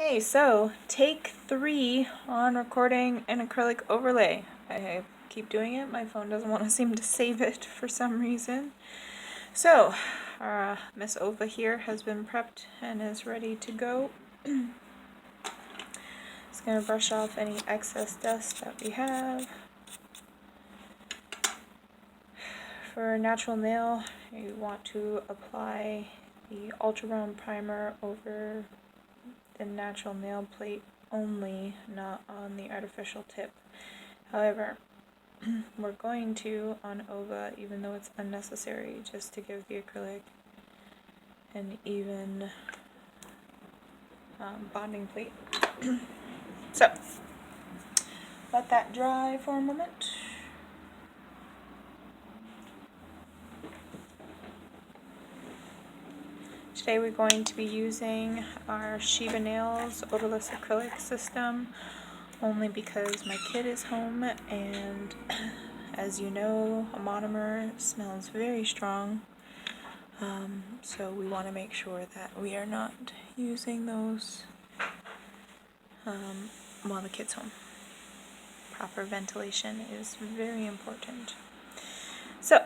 Okay, so take 3 on recording an acrylic overlay. I keep doing it. My phone doesn't want to seem to save it for some reason. So, our Miss Ova here has been prepped and is ready to go. Just going to brush off any excess dust that we have. For natural nail, you want to apply the Ultra Round Primer over the natural nail plate only, not on the artificial tip. However, we're going to on Ova, even though it's unnecessary, just to give the acrylic an even bonding plate. So, let that dry for a moment. Today we're going to be using our Shiva Nails odorless acrylic system, only because my kid is home and as you know, a monomer smells very strong, so we want to make sure that we are not using those while the kid's home. Proper ventilation is very important. So,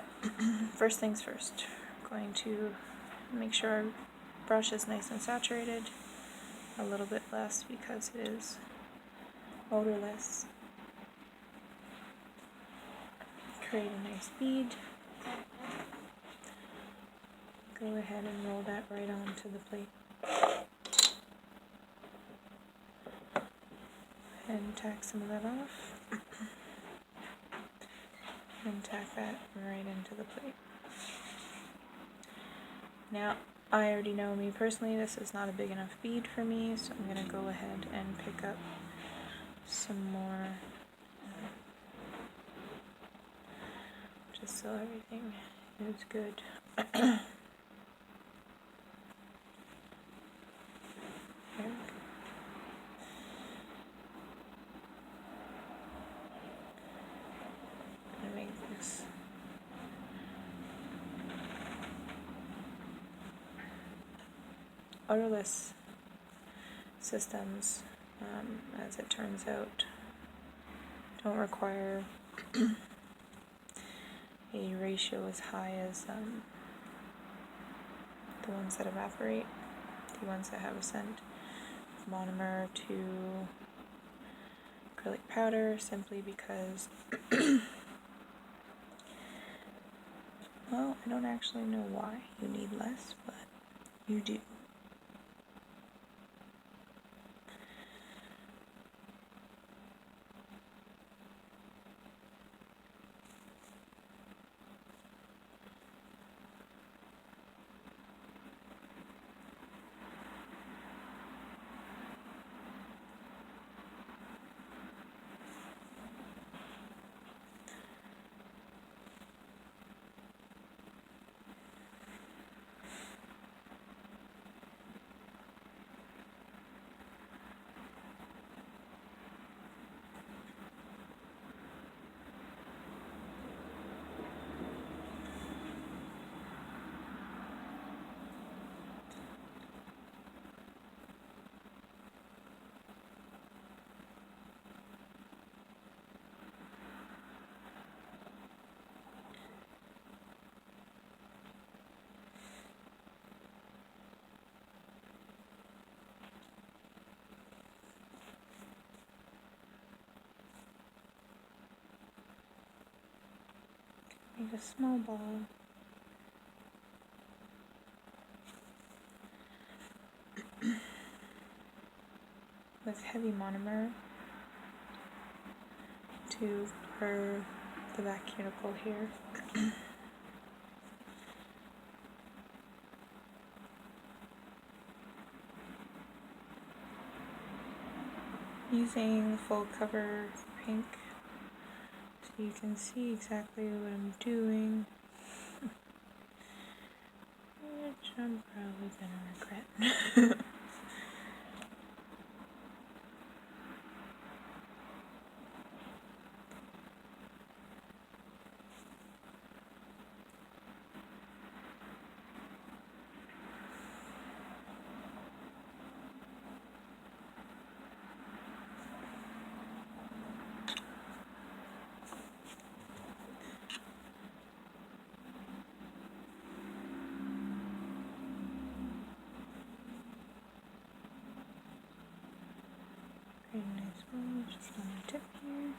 first things first, we're going to make sure our brush is nice and saturated, a little bit less because it is odorless. Create a nice bead. Go ahead and roll that right onto the plate. And tack some of that off. And tack that right into the plate. Now, I already know me personally, this is not a big enough bead for me, so I'm going to go ahead and pick up some more, just so everything is good. There we go. I'm going to make this odorless systems, as it turns out, don't require a ratio as high as the ones that evaporate, the ones that have a scent of monomer to acrylic powder, simply because, well, I don't actually know why you need less, but you do. Make a small ball. With heavy monomer to cover the back cuticle here. Using full cover pink so you can see exactly what I'm doing, which I'm probably gonna regret. Pretty nice one, just on the tip here.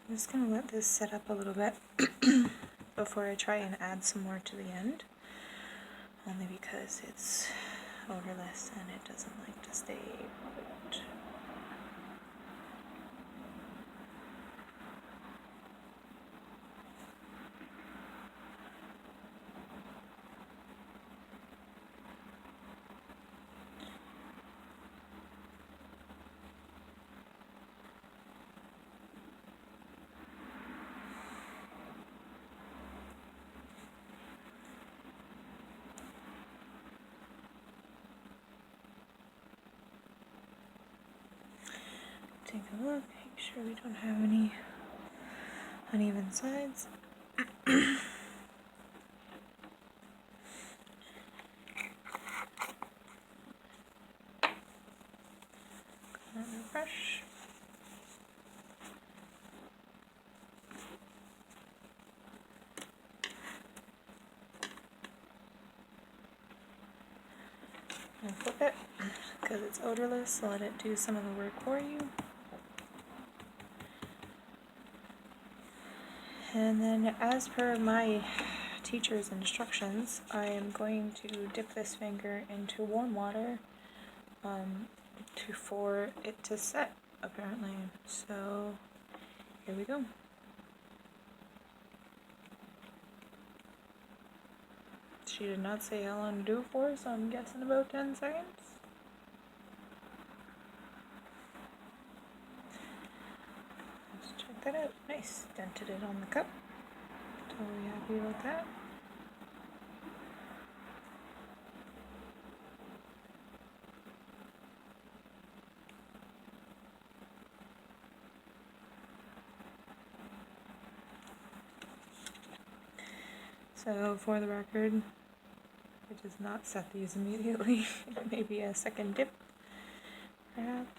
I'm just going to let this set up a little bit before I try and add some more to the end, only because it's odorless and it doesn't like to stay put. Take a look, make sure we don't have any uneven sides. Brush. And flip it, because it's odorless, let it do some of the work for you. And then, as per my teacher's instructions, I am going to dip this finger into warm water for it to set, apparently. So, here we go. She did not say how long to do it for, so I'm guessing about 10 seconds. Let's check that out. Nice. Dented it on the cup. Totally happy about that. So, for the record, it does not set these immediately. Maybe a second dip, perhaps.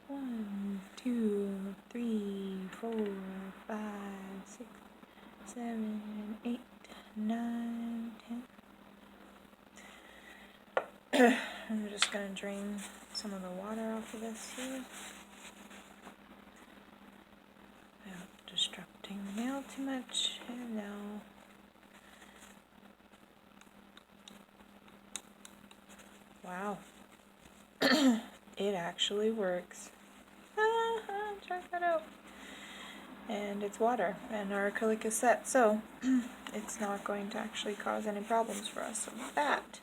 1, 2, 3, 4, 5, 6, 7, 8, 9, 10. I'm just going to drain some of the water off of this here without disrupting the nail too much. And now wow, it actually works. Check that out. And it's water, and our acrylic is set, so it's not going to actually cause any problems for us. So that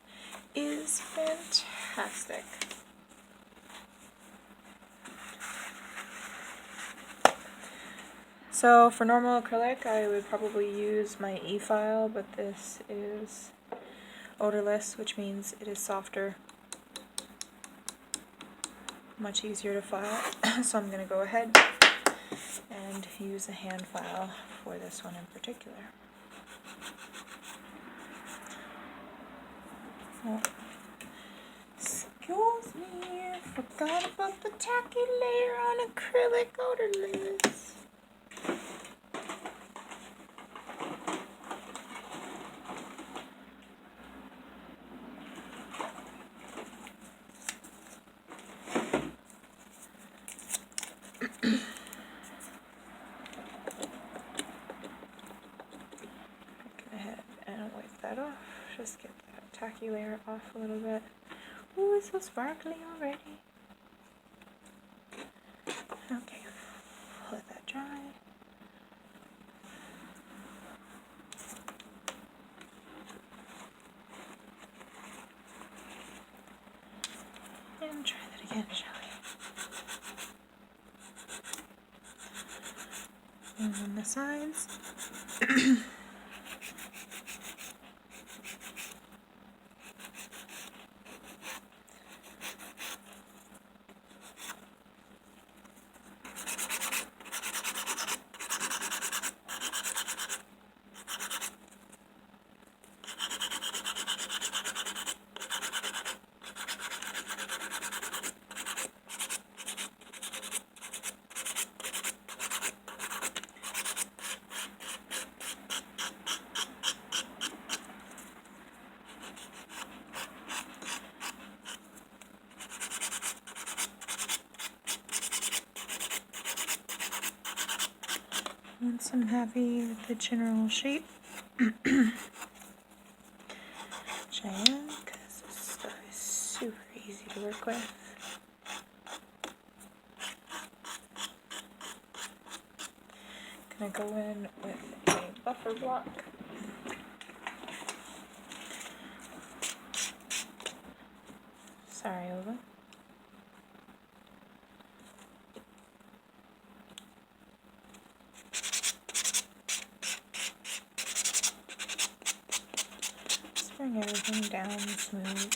is fantastic. So for normal acrylic, I would probably use my E-file, but this is odorless, which means it is softer, much easier to file. So I'm going to go ahead and use a hand file for this one in particular. Oh, excuse me, forgot about the tacky layer on acrylic odorless. Go ahead and wipe that off. Just get that tacky layer off a little bit. Ooh, it's so sparkly already. Okay, let that dry. And try that again, shall we? And on the sides. Once I'm happy with the general shape, which I am, because this stuff is super easy to work with. Gonna go in with a buffer block. Sorry, Ova. Just bring everything down smooth.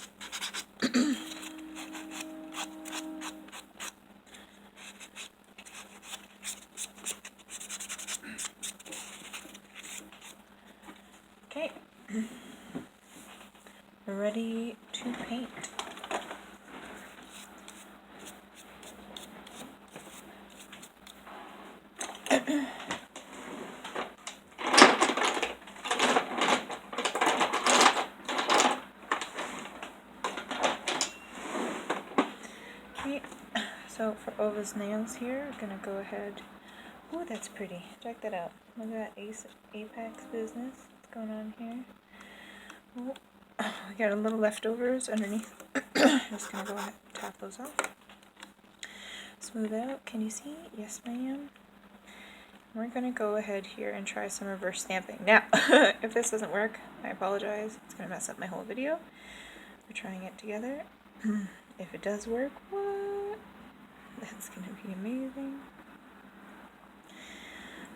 Okay, we're ready to paint. Okay, so for Ova's nails here, we're gonna go ahead. Ooh, that's pretty. Check that out. Look at that Apex business that's going on here. Ooh, we got a little leftovers underneath. Just gonna go ahead and tap those off. Smooth it out. Can you see? Yes, ma'am. We're gonna go ahead here and try some reverse stamping. Now, if this doesn't work, I apologize. It's gonna mess up my whole video. We're trying it together. If it does work, what? That's gonna be amazing.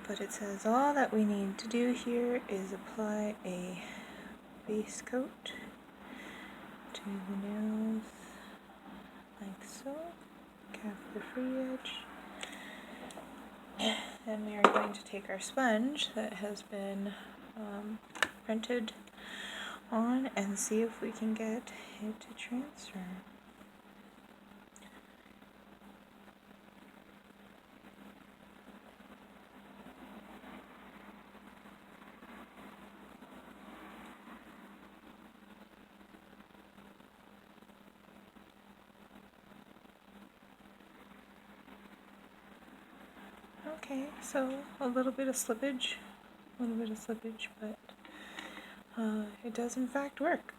But it says all that we need to do here is apply a base coat to the nails like so. Cap the free edge. Then we are going to take our sponge that has been printed on and see if we can get it to transfer. Okay, so a little bit of slippage, but it does in fact work.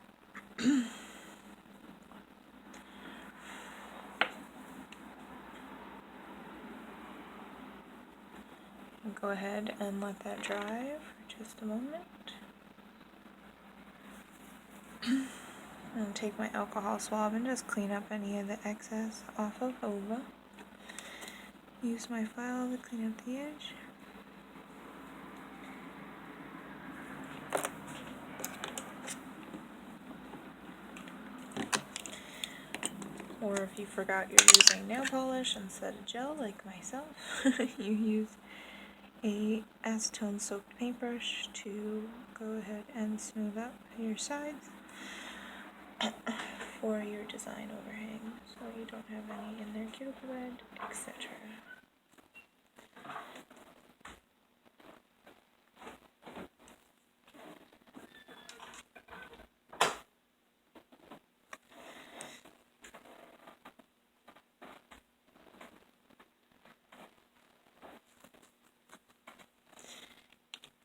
Go ahead and let that dry for just a moment. And take my alcohol swab and just clean up any of the excess off of Ova. Use my file to clean up the edge. Or if you forgot you're using nail polish instead of gel like myself, you use a acetone soaked paintbrush to go ahead and smooth up your sides for your design overhang, so you don't have any in there cuticle red, etc.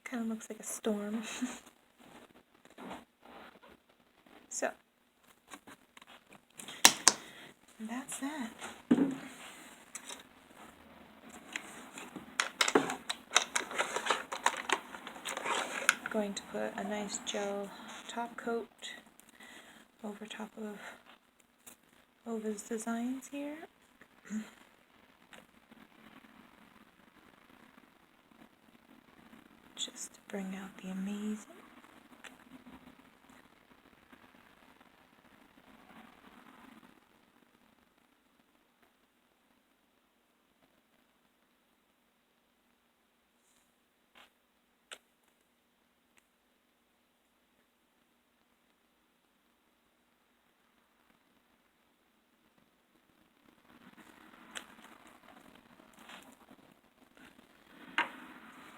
Kind of looks like a storm. So, that's that. I'm going to put a nice gel top coat over top of Ova's designs here. Just to bring out the amazing.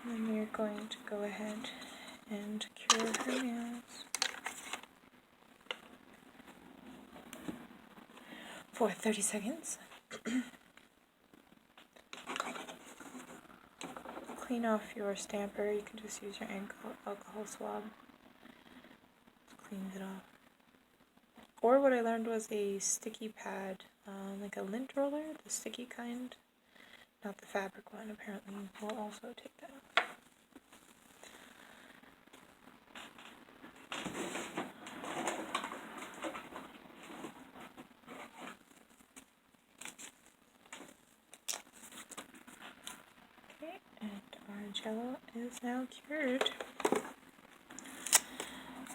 And then we're going to go ahead and cure her nails for 30 seconds. Clean off your stamper. You can just use your alcohol swab. Cleans it off. Or what I learned was a sticky pad, like a lint roller, the sticky kind, not the fabric one. Apparently, will also take that off. Okay, and our jello is now cured. I'm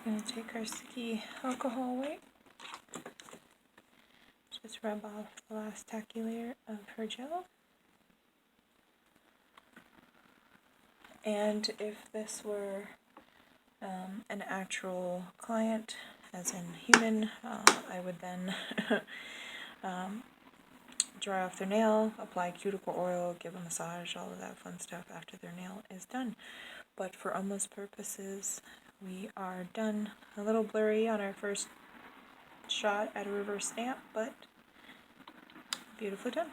going to take our sticky alcohol wipe. Just rub off the last tacky layer of her jello. And if this were an actual client, as in human, I would then dry off their nail, apply cuticle oil, give a massage, all of that fun stuff after their nail is done. But for Alma's purposes, we are done. A little blurry on our first shot at a reverse stamp, but beautifully done.